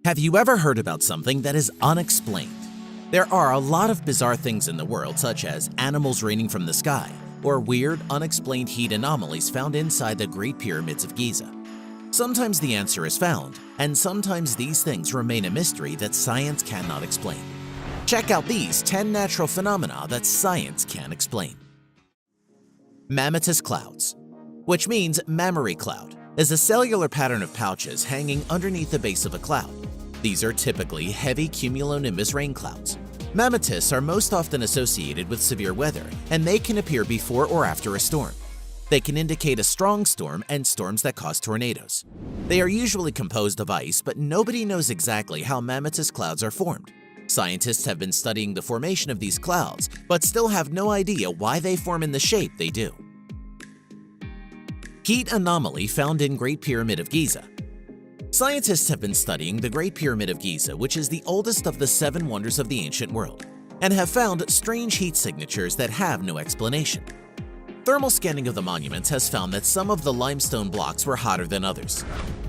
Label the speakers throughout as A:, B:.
A: Have you ever heard about something that is unexplained? There are a lot of bizarre things in the world, such as animals raining from the sky, or weird, unexplained heat anomalies found inside the Great Pyramids of Giza. Sometimes the answer is found, and sometimes these things remain a mystery that science cannot explain. Check out these 10 natural phenomena that science can't explain. MAMMATUS clouds, which means mammary cloud, is a cellular pattern of pouches hanging underneath the base of a cloud. These are typically heavy cumulonimbus rain clouds. Mammatus are most often associated with severe weather, and they can appear before or after a storm. They can indicate a strong storm and storms that cause tornadoes. They are usually composed of ice, but nobody knows exactly how mammatus clouds are formed. Scientists have been studying the formation of these clouds, but still have no idea why they form in the shape they do. Heat anomaly found in Great Pyramid of Giza. Scientists have been studying the Great Pyramid of Giza, which is the oldest of the 7 wonders of the ancient world, and have found strange heat signatures that have no explanation. Thermal scanning of the monuments has found that some of the limestone blocks were hotter than others.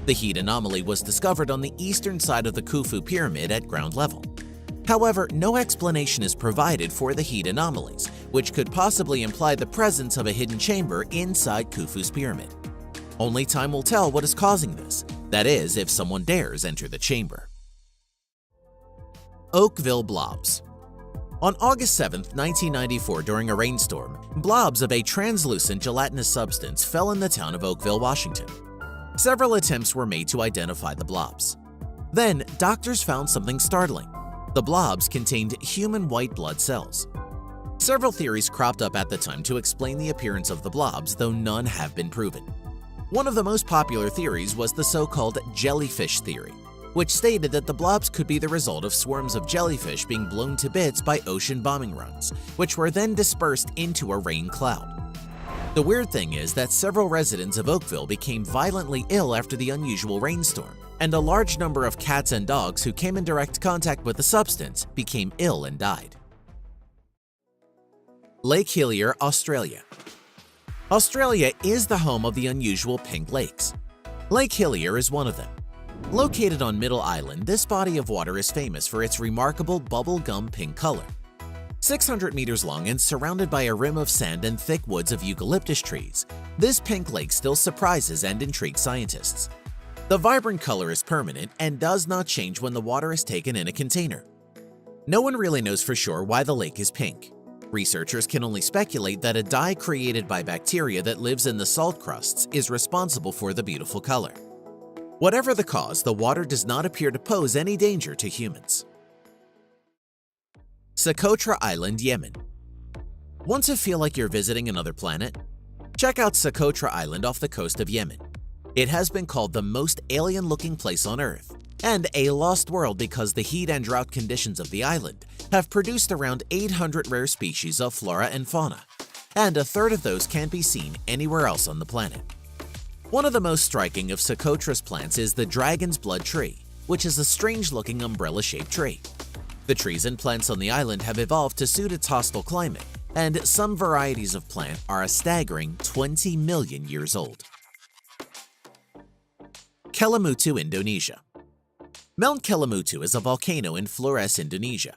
A: The heat anomaly was discovered on the eastern side of the Khufu Pyramid at ground level. However, no explanation is provided for the heat anomalies, which could possibly imply the presence of a hidden chamber inside Khufu's pyramid. Only time will tell what is causing this. That is, if someone dares enter the chamber. Oakville Blobs. On August 7, 1994, during a rainstorm, blobs of a translucent gelatinous substance fell in the town of Oakville, Washington. Several attempts were made to identify the blobs. Then, doctors found something startling. The blobs contained human white blood cells. Several theories cropped up at the time to explain the appearance of the blobs, though none have been proven. One of the most popular theories was the so-called jellyfish theory, which stated that the blobs could be the result of swarms of jellyfish being blown to bits by ocean bombing runs, which were then dispersed into a rain cloud. The weird thing is that several residents of Oakville became violently ill after the unusual rainstorm, and a large number of cats and dogs who came in direct contact with the substance became ill and died. Lake Hillier, Australia. Australia is the home of the unusual pink lakes. Lake Hillier is one of them. Located on Middle Island, this body of water is famous for its remarkable bubblegum pink color. 600 meters long and surrounded by a rim of sand and thick woods of eucalyptus trees, this pink lake still surprises and intrigues scientists. The vibrant color is permanent and does not change when the water is taken in a container. No one really knows for sure why the lake is pink. Researchers can only speculate that a dye created by bacteria that lives in the salt crusts is responsible for the beautiful color. Whatever the cause, the water does not appear to pose any danger to humans. Socotra Island, Yemen. Want to feel like you're visiting another planet? Check out Socotra Island off the coast of Yemen. It has been called the most alien-looking place on Earth, and a lost world because the heat and drought conditions of the island have produced around 800 rare species of flora and fauna, and a third of those can't be seen anywhere else on the planet. One of the most striking of Socotra's plants is the dragon's blood tree, which is a strange-looking umbrella-shaped tree. The trees and plants on the island have evolved to suit its hostile climate, and some varieties of plant are a staggering 20 million years old. Kelimutu, Indonesia. Mount Kelimutu is a volcano in Flores, Indonesia.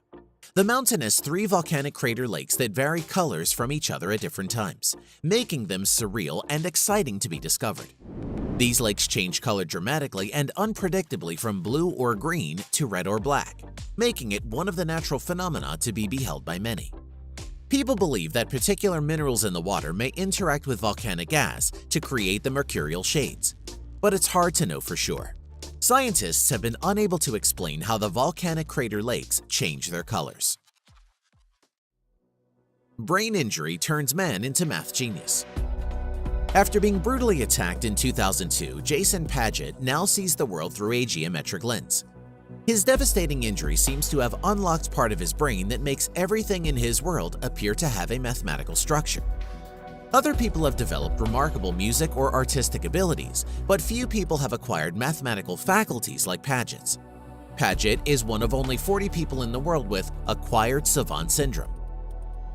A: The mountain has 3 volcanic crater lakes that vary colors from each other at different times, making them surreal and exciting to be discovered. These lakes change color dramatically and unpredictably from blue or green to red or black, making it one of the natural phenomena to be beheld by many. People believe that particular minerals in the water may interact with volcanic gas to create the mercurial shades, but it's hard to know for sure. Scientists have been unable to explain how the volcanic crater lakes change their colors. Brain injury turns man into math genius. After being brutally attacked in 2002, Jason Paget now sees the world through a geometric lens. His devastating injury seems to have unlocked part of his brain that makes everything in his world appear to have a mathematical structure. Other people have developed remarkable music or artistic abilities, but few people have acquired mathematical faculties like Paget's. Paget is one of only 40 people in the world with acquired savant syndrome.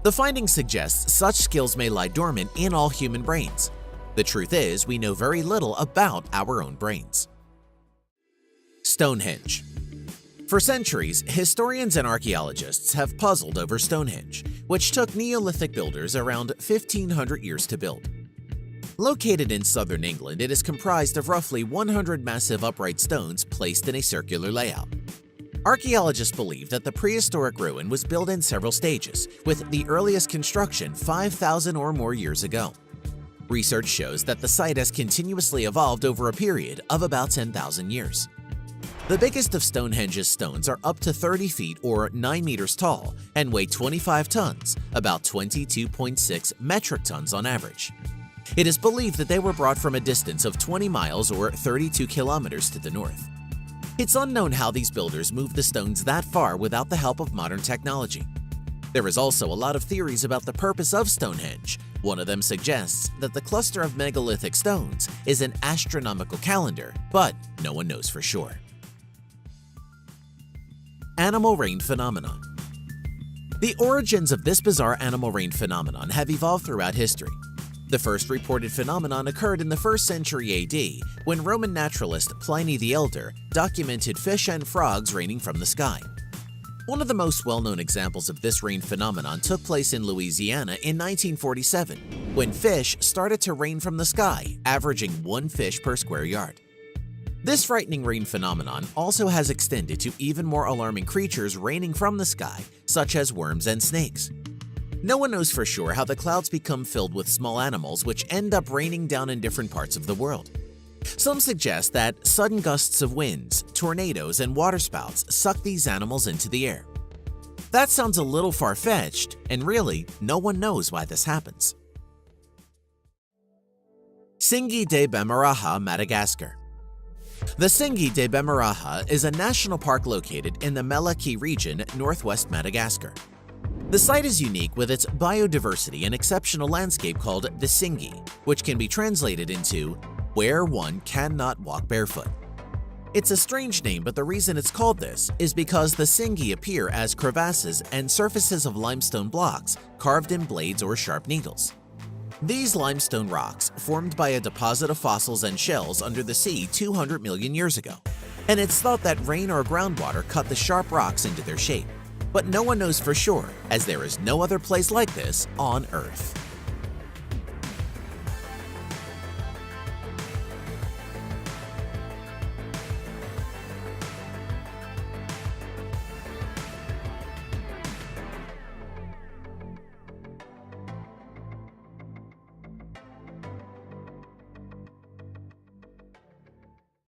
A: The finding suggests such skills may lie dormant in all human brains. The truth is, we know very little about our own brains. Stonehenge. For centuries, historians and archaeologists have puzzled over Stonehenge, which took Neolithic builders around 1,500 years to build. Located in southern England, it is comprised of roughly 100 massive upright stones placed in a circular layout. Archaeologists believe that the prehistoric ruin was built in several stages, with the earliest construction 5,000 or more years ago. Research shows that the site has continuously evolved over a period of about 10,000 years. The biggest of Stonehenge's stones are up to 30 feet or 9 meters tall and weigh 25 tons, about 22.6 metric tons on average. It is believed that they were brought from a distance of 20 miles or 32 kilometers to the north. It's unknown how these builders moved the stones that far without the help of modern technology. There is also a lot of theories about the purpose of Stonehenge. One of them suggests that the cluster of megalithic stones is an astronomical calendar, but no one knows for sure. Animal rain phenomenon. The origins of this bizarre animal rain phenomenon have evolved throughout history. The first reported phenomenon occurred in the 1st century AD when Roman naturalist Pliny the Elder documented fish and frogs raining from the sky. One of the most well-known examples of this rain phenomenon took place in Louisiana in 1947, when fish started to rain from the sky, averaging 1 fish per square yard. This frightening rain phenomenon also has extended to even more alarming creatures raining from the sky, such as worms and snakes. No one knows for sure how the clouds become filled with small animals which end up raining down in different parts of the world. Some suggest that sudden gusts of winds, tornadoes, and waterspouts suck these animals into the air. That sounds a little far-fetched, and really, no one knows why this happens. Tsingy de Bemaraha, Madagascar. The Tsingy de Bemaraha is a national park located in the Magaaladdii region, northwest Madagascar. The site is unique with its biodiversity and exceptional landscape called the Tsingy, which can be translated into where one cannot walk barefoot. It's a strange name, but the reason it's called this is because the Tsingy appear as crevasses and surfaces of limestone blocks carved in blades or sharp needles. These limestone rocks formed by a deposit of fossils and shells under the sea 200 million years ago, and it's thought that rain or groundwater cut the sharp rocks into their shape. But no one knows for sure, as there is no other place like this on Earth.